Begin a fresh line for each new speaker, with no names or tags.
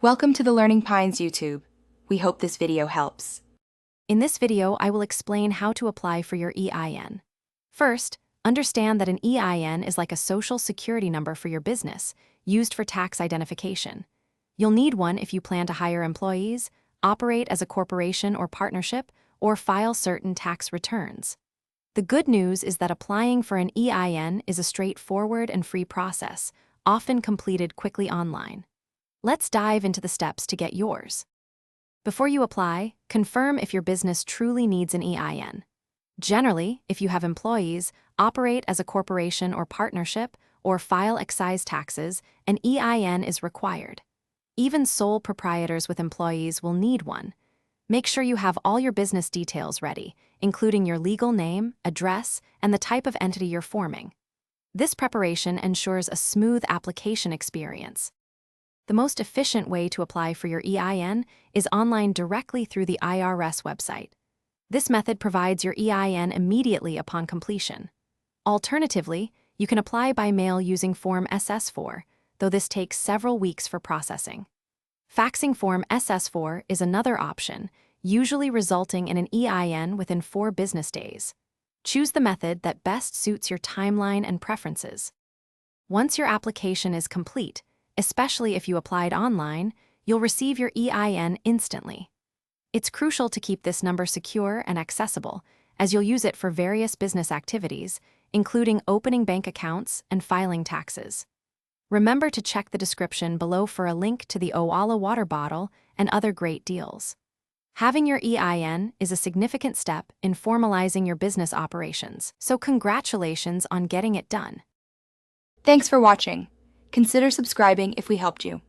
Welcome to the Learning Pines YouTube. We hope this video helps.
In this video, I will explain how to apply for your EIN. First, understand that an EIN is like a social security number for your business, used for tax identification. You'll need one if you plan to hire employees, operate as a corporation or partnership, or file certain tax returns. The good news is that applying for an EIN is a straightforward and free process, often completed quickly online. Let's dive into the steps to get yours. Before you apply, confirm if your business truly needs an EIN. Generally, if you have employees, operate as a corporation or partnership, or file excise taxes, an EIN is required. Even sole proprietors with employees will need one. Make sure you have all your business details ready, including your legal name, address, and the type of entity you're forming. This preparation ensures a smooth application experience. The most efficient way to apply for your EIN is online directly through the IRS website. This method provides your EIN immediately upon completion. Alternatively, you can apply by mail using Form SS4, though this takes several weeks for processing. Faxing Form SS4 is another option, usually resulting in an EIN within 4 business days. Choose the method that best suits your timeline and preferences. Once your application is complete, especially if you applied online, you'll receive your EIN instantly. It's crucial to keep this number secure and accessible, as you'll use it for various business activities, including opening bank accounts and filing taxes. Remember to check the description below for a link to the Owala water bottle and other great deals. Having your EIN is a significant step in formalizing your business operations, so congratulations on getting it done.
Thanks for watching. Consider subscribing if we helped you.